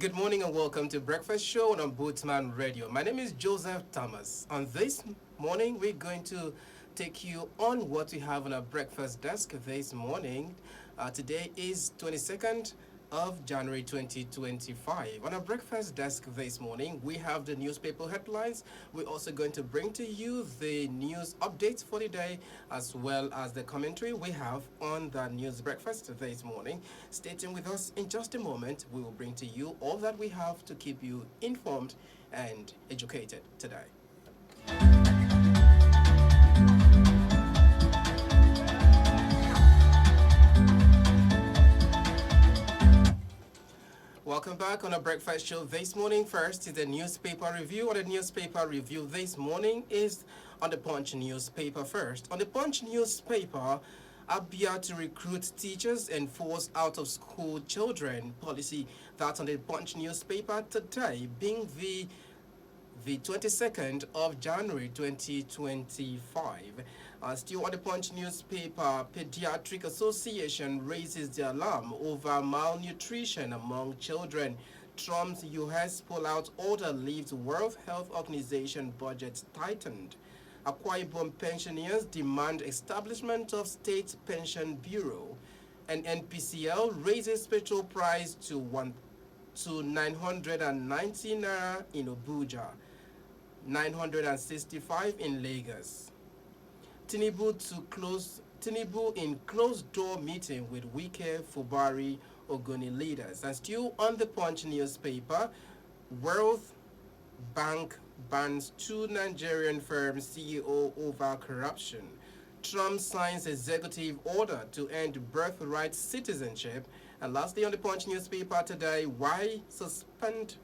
Good morning and welcome to Breakfast Show on Ombudsman Radio. My name is Joseph Thomas. On this morning, we're going to take you on what we have on our breakfast desk this morning. Today is 22nd of January 2025. On our breakfast desk this morning, we have the newspaper headlines. We're also going to bring to you the news updates for the day, as well as the commentary we have on the news breakfast this morning. Stay tuned with us. In just a moment, we will bring to you all that we have to keep you informed and educated today. Welcome back on a breakfast show this morning. First is the newspaper review. On the newspaper review this morning is on the Punch newspaper first. On the Punch newspaper, Abia to recruit teachers and force out of school children policy. That's on the Punch newspaper today, being the 22nd of January 2025. Still on the Punch newspaper, Pediatric Association raises the alarm over malnutrition among children. Trump's U.S. pullout order leaves World Health Organization budget tightened. Akwa Ibom pensioners demand establishment of State Pension Bureau. And NPCL raises petrol price to 990 naira in Abuja, 965 in Lagos. Tinubu in closed-door meeting with Wike, Fubari, Ogoni leaders. And still on the Punch newspaper, World Bank bans two Nigerian firms CEO over corruption. Trump signs executive order to end birthright citizenship. And lastly on the Punch newspaper today, why suspended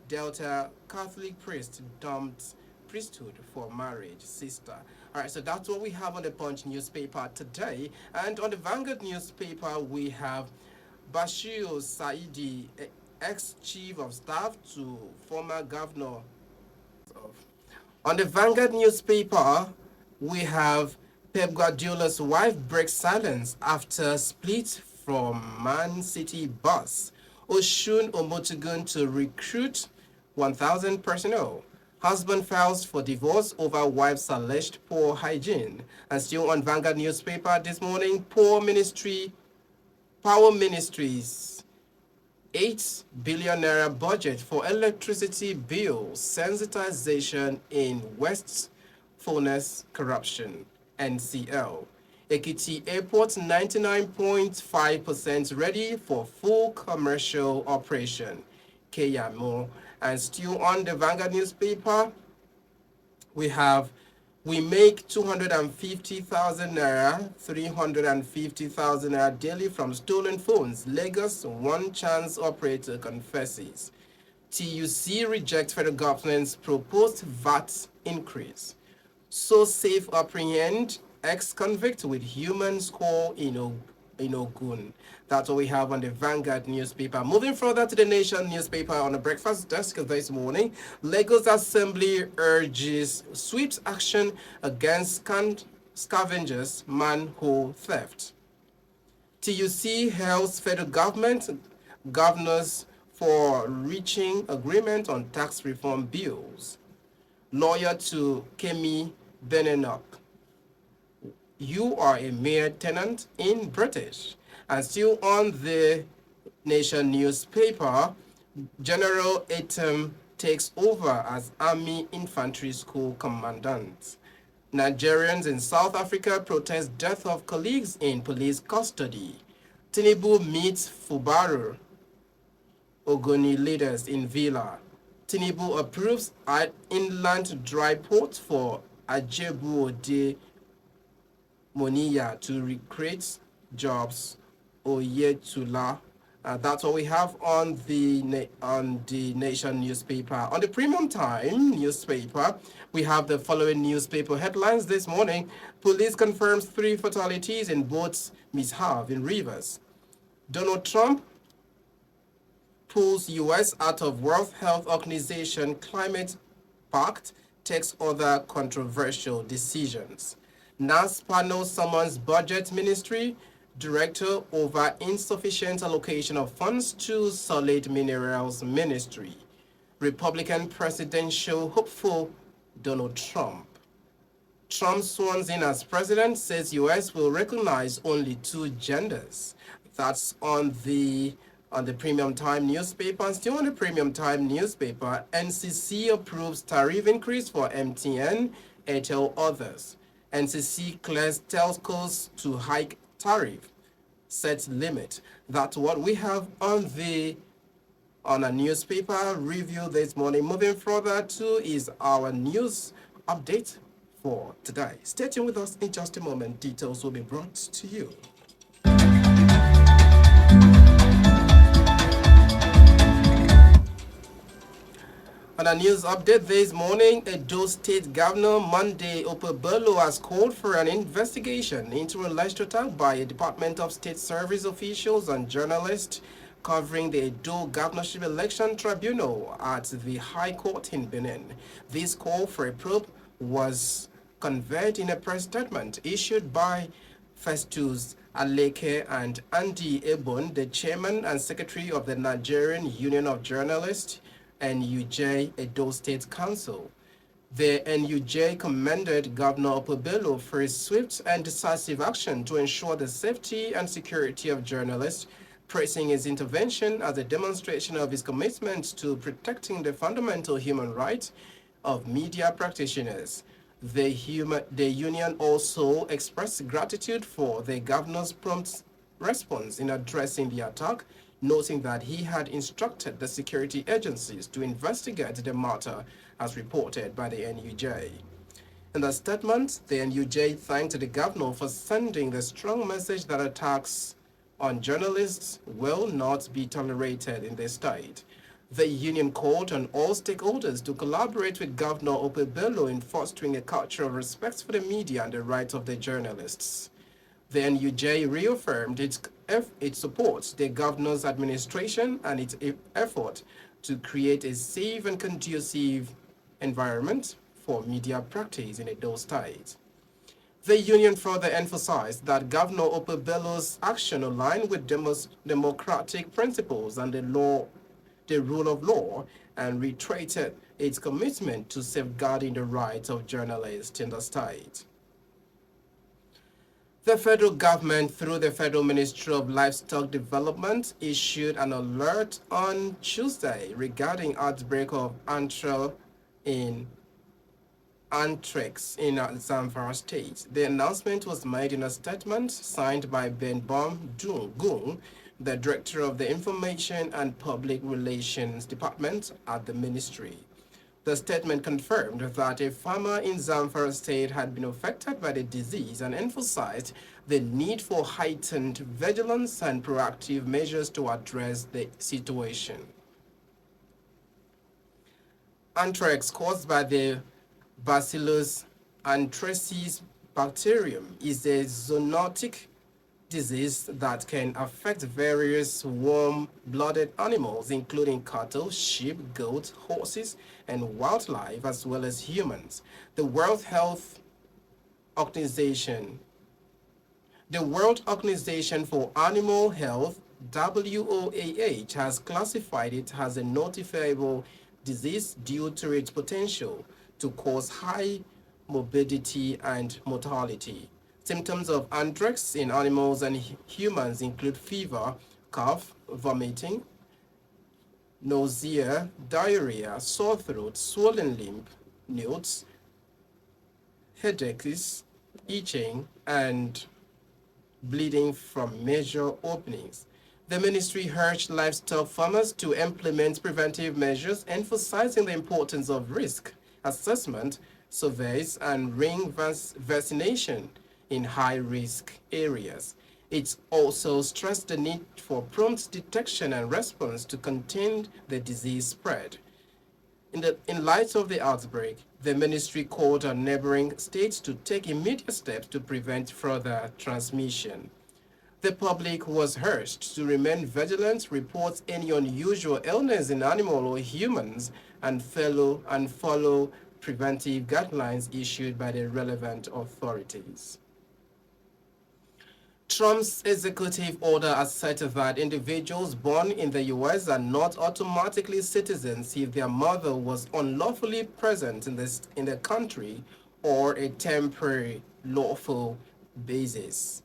Delta Catholic priest dumped priesthood for marriage, sister. All right, so that's what we have on the Punch newspaper today. And on the Vanguard newspaper, we have Bashir Saidi, ex-chief of staff to former governor. On the Vanguard newspaper, we have Pep Guardiola's wife breaks silence after split from Man City boss. Oshun Omotugun to recruit 1,000 personnel. Husband files for divorce over wife's alleged poor hygiene. And still on Vanguard newspaper this morning, Power Ministries, 8 billion naira budget for electricity bill sensitization in West Fullness corruption, NCL. Ekiti Airport 99.5% ready for full commercial operation, Keyamo. And still on the Vanguard newspaper, we make 250,000 naira, 350,000 naira daily from stolen phones. Lagos one chance operator confesses. TUC rejects federal government's proposed VAT increase. So safe apprehend ex-convict with human score in Ogun. That's what we have on the Vanguard newspaper. Moving further to the Nation newspaper on the breakfast desk this morning, Lagos Assembly urges swift action against scavengers manhole theft. TUC hails federal government governors for reaching agreement on tax reform bills. Lawyer to Kemi Benenok. You are a mere tenant in British. And still on the Nation newspaper, General Etem takes over as Army Infantry School Commandant. Nigerians in South Africa protest death of colleagues in police custody. Tinubu meets Fubara, Ogoni leaders in Villa. Tinubu approves an inland dry port for Ajebu-Ode Moniya to recreate jobs. Oyetula. That's what we have on the Nation newspaper. On the Premium Time newspaper, we have the following newspaper headlines this morning. Police confirms 3 fatalities in boats mishap in Rivers. Donald Trump pulls U.S. out of World Health Organization Climate Pact, takes other controversial decisions. NAS panel summons budget ministry. Director over insufficient allocation of funds to Solid Minerals Ministry. Republican presidential hopeful Donald Trump. Trump sworn in as president says US will recognize only two genders. That's on the Premium Time newspaper. And still on the Premium Time newspaper, NCC approves tariff increase for MTN, Airtel, others. NCC clears telcos to hike tariff, sets limit. That's what we have on a newspaper review this morning. Moving further to is our news update for today. Stay tuned with us in just a moment. Details will be brought to you. On a news update this morning, Edo State Governor Monday Okpebholo has called for an investigation into alleged attack by a Department of State Service officials and journalists covering the Edo Governorship Election Tribunal at the High Court in Benin. This call for a probe was conveyed in a press statement issued by Festus Aleke and Andy Ebon, the chairman and secretary of the Nigerian Union of Journalists, NUJ Edo State Council. The NUJ commended Governor Okpebholo for his swift and decisive action to ensure the safety and security of journalists, praising his intervention as a demonstration of his commitment to protecting the fundamental human rights of media practitioners. The union also expressed gratitude for the governor's prompt response in addressing the attack, noting that he had instructed the security agencies to investigate the matter as reported by the NUJ. In the statement, the NUJ thanked the governor for sending the strong message that attacks on journalists will not be tolerated in the state. The union called on all stakeholders to collaborate with Governor Okpebholo in fostering a culture of respect for the media and the rights of the journalists. The NUJ reaffirmed it supports the governor's administration and its effort to create a safe and conducive environment for media practice in Edo State. The union further emphasized that Governor Okpebholo's action aligned with democratic principles and the rule of law, and reiterated its commitment to safeguarding the rights of journalists in the state. The federal government, through the Federal Ministry of Livestock Development, issued an alert on Tuesday regarding outbreak of anthrax in Zamfara State. The announcement was made in a statement signed by Ben Bom Gung, the Director of the Information and Public Relations Department at the ministry. The statement confirmed that a farmer in Zamfara State had been affected by the disease and emphasized the need for heightened vigilance and proactive measures to address the situation. Anthrax caused by the Bacillus anthracis bacterium is a zoonotic disease that can affect various warm-blooded animals, including cattle, sheep, goats, horses, and wildlife, as well as humans. The World Organization for Animal Health, WOAH, has classified it as a notifiable disease due to its potential to cause high morbidity and mortality. Symptoms of anthrax in animals and humans include fever, cough, vomiting, nausea, diarrhea, sore throat, swollen limb nodes, headaches, itching, and bleeding from major openings. The ministry urged livestock farmers to implement preventive measures, emphasizing the importance of risk assessment, surveys, and ring vaccination in high-risk areas. It also stressed the need for prompt detection and response to contain the disease spread. In light of the outbreak, the ministry called on neighboring states to take immediate steps to prevent further transmission. The public was urged to remain vigilant, report any unusual illness in animal or humans, and follow preventive guidelines issued by the relevant authorities. Trump's executive order asserted that individuals born in the U.S. are not automatically citizens if their mother was unlawfully present in the country or a temporary lawful basis,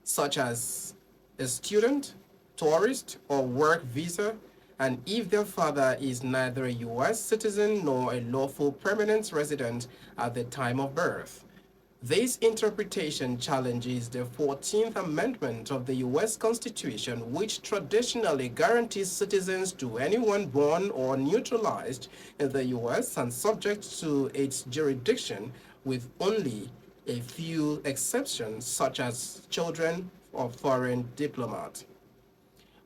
such as a student, tourist, or work visa, and if their father is neither a U.S. citizen nor a lawful permanent resident at the time of birth. This interpretation challenges the 14th Amendment of the U.S. Constitution, which traditionally guarantees citizens to anyone born or naturalized in the U.S. and subject to its jurisdiction, with only a few exceptions, such as children of foreign diplomats.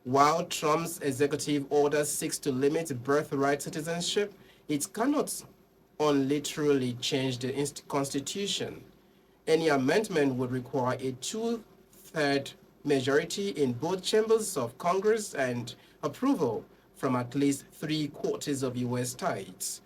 While Trump's executive order seeks to limit birthright citizenship, it cannot unilaterally change the Constitution. Any amendment would require a two-third majority in both chambers of Congress and approval from at least three-quarters of U.S. states.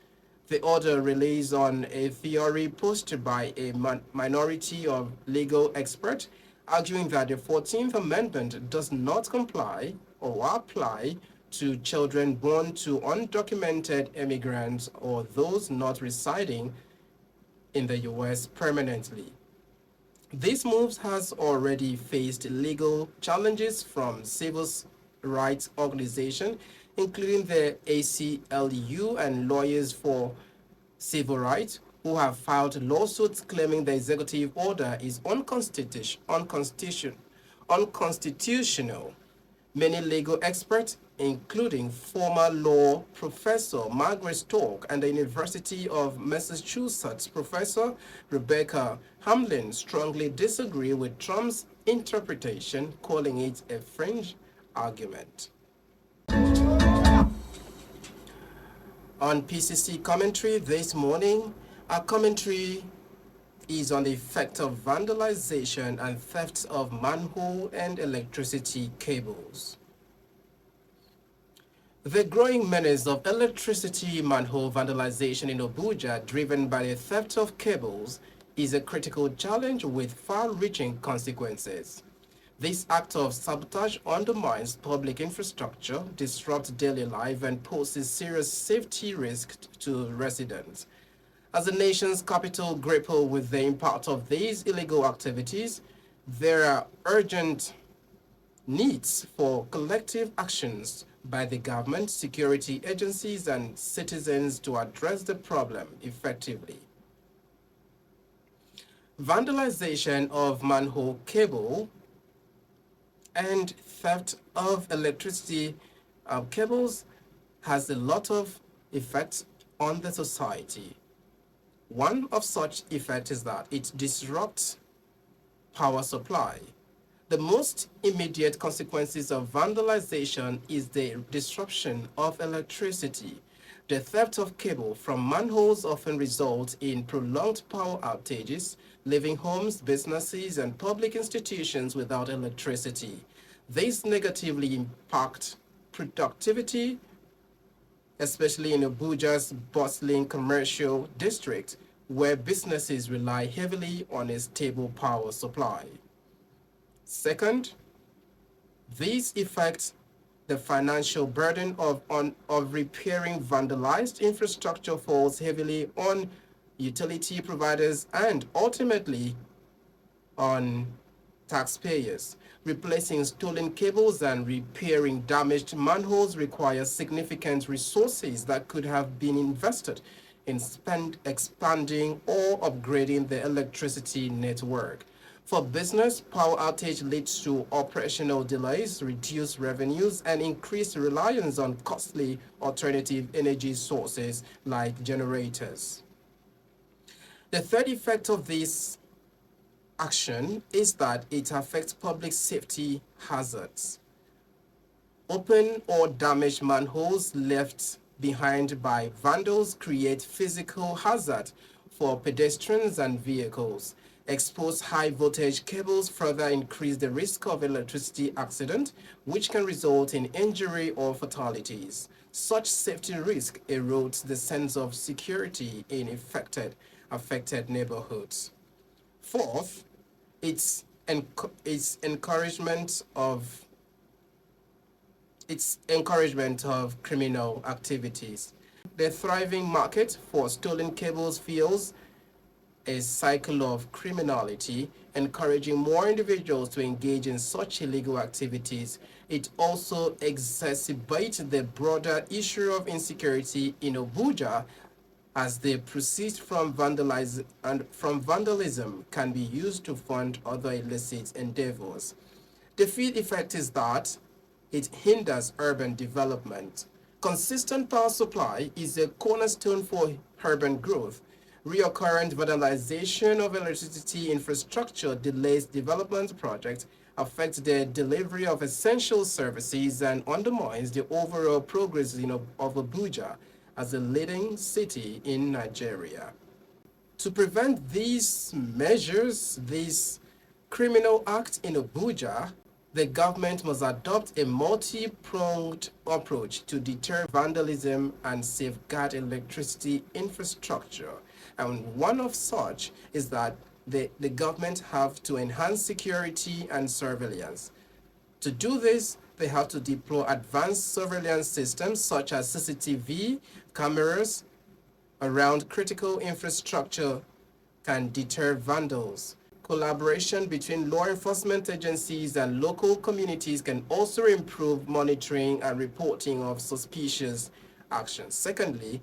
The order relies on a theory posted by a minority of legal experts, arguing that the 14th Amendment does not comply or apply to children born to undocumented immigrants or those not residing in the U.S. permanently. This move has already faced legal challenges from civil rights organizations, including the ACLU and lawyers for civil rights, who have filed lawsuits claiming the executive order is unconstitutional. Many legal experts, including former law professor Margaret Stoke and the University of Massachusetts professor Rebecca Hamlin, strongly disagree with Trump's interpretation, calling it a fringe argument. On PCC commentary this morning, our commentary is on the effect of vandalization and theft of manhole and electricity cables. The growing menace of electricity manhole vandalization in Abuja, driven by the theft of cables, is a critical challenge with far-reaching consequences. This act of sabotage undermines public infrastructure, disrupts daily life, and poses serious safety risks to residents. As the nation's capital grapple with the impact of these illegal activities, there are urgent needs for collective actions by the government, security agencies, and citizens to address the problem effectively. Vandalization of manhole cable and theft of electricity cables has a lot of effects on the society. One of such effects is that it disrupts power supply. The most immediate consequences of vandalization is the disruption of electricity. The theft of cable from manholes often results in prolonged power outages, leaving homes, businesses, and public institutions without electricity. This negatively impacts productivity, especially in Abuja's bustling commercial district, where businesses rely heavily on a stable power supply. Second, these affect the financial burden of repairing vandalized infrastructure falls heavily on utility providers and ultimately on taxpayers. Replacing stolen cables and repairing damaged manholes requires significant resources that could have been invested in expanding or upgrading the electricity network. For business, power outage leads to operational delays, reduced revenues, and increased reliance on costly alternative energy sources like generators. The third effect of this action is that it affects public safety hazards. Open or damaged manholes left behind by vandals create physical hazard for pedestrians and vehicles. Exposed high voltage cables further increase the risk of electricity accident, which can result in injury or fatalities. Such safety risk erodes the sense of security in affected neighborhoods. Fourth, it its encouragement of criminal activities. The thriving market for stolen cables fuels a cycle of criminality, encouraging more individuals to engage in such illegal activities. It also exacerbates the broader issue of insecurity in Abuja, as the proceeds from vandalism can be used to fund other illicit endeavors. The field effect is that it hinders urban development. Consistent power supply is a cornerstone for urban growth. Recurrent vandalization of electricity infrastructure delays development projects, affects the delivery of essential services, and undermines the overall progress of Abuja as a leading city in Nigeria. To prevent these criminal acts in Abuja, the government must adopt a multi-pronged approach to deter vandalism and safeguard electricity infrastructure. And one of such is that the government have to enhance security and surveillance. To do this, they have to deploy advanced surveillance systems such as CCTV cameras around critical infrastructure can deter vandals. Collaboration between law enforcement agencies and local communities can also improve monitoring and reporting of suspicious actions. Secondly,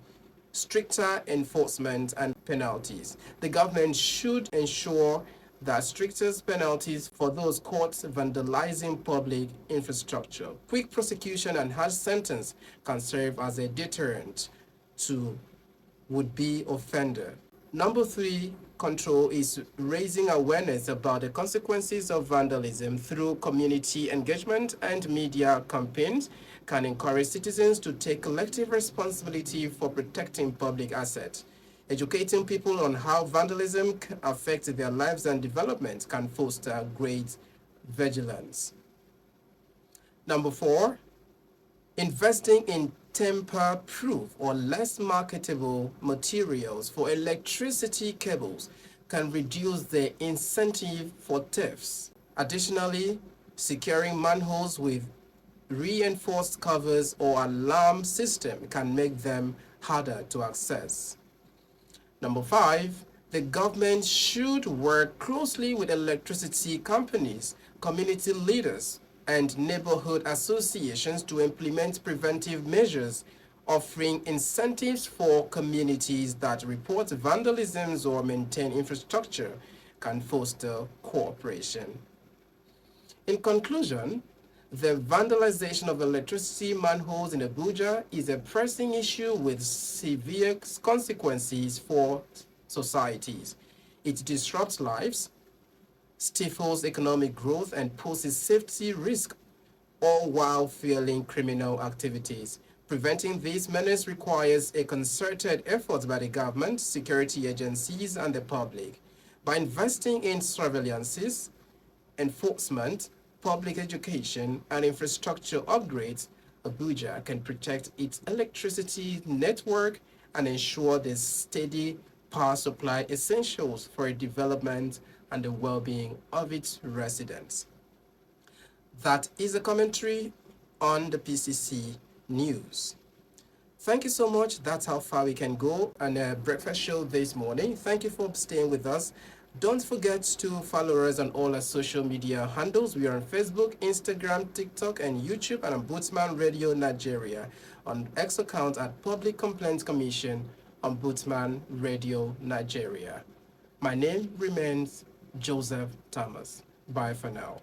stricter enforcement and penalties. The government should ensure that stricter penalties for those caught vandalizing public infrastructure. Quick prosecution and harsh sentence can serve as a deterrent to would-be offender. Number three, control is raising awareness about the consequences of vandalism through community engagement and media campaigns can encourage citizens to take collective responsibility for protecting public assets. Educating people on how vandalism affects their lives and development can foster great vigilance. Number four, investing in tamper-proof or less marketable materials for electricity cables can reduce the incentive for thefts. Additionally, securing manholes with reinforced covers or alarm system can make them harder to access. Number five, the government should work closely with electricity companies, community leaders, and neighborhood associations to implement preventive measures, offering incentives for communities that report vandalisms or maintain infrastructure can foster cooperation. In conclusion, the vandalization of electricity manholes in Abuja is a pressing issue with severe consequences for societies. It disrupts lives, stifles economic growth, and poses safety risk, all while fueling criminal activities. Preventing these menaces requires a concerted effort by the government, security agencies, and the public. By investing in surveillances, enforcement, public education, and infrastructure upgrades, Abuja can protect its electricity network and ensure the steady power supply essentials for its development and the well-being of its residents. That is a commentary on the PCC news. Thank you so much. That's how far we can go on a breakfast show this morning. Thank you for staying with us. Don't forget to follow us on all our social media handles. We are on Facebook, Instagram, TikTok, and YouTube, and Ombudsman Radio Nigeria. On X account at Public Complaints Commission, Ombudsman Radio Nigeria. My name remains Joseph Thomas. Bye for now.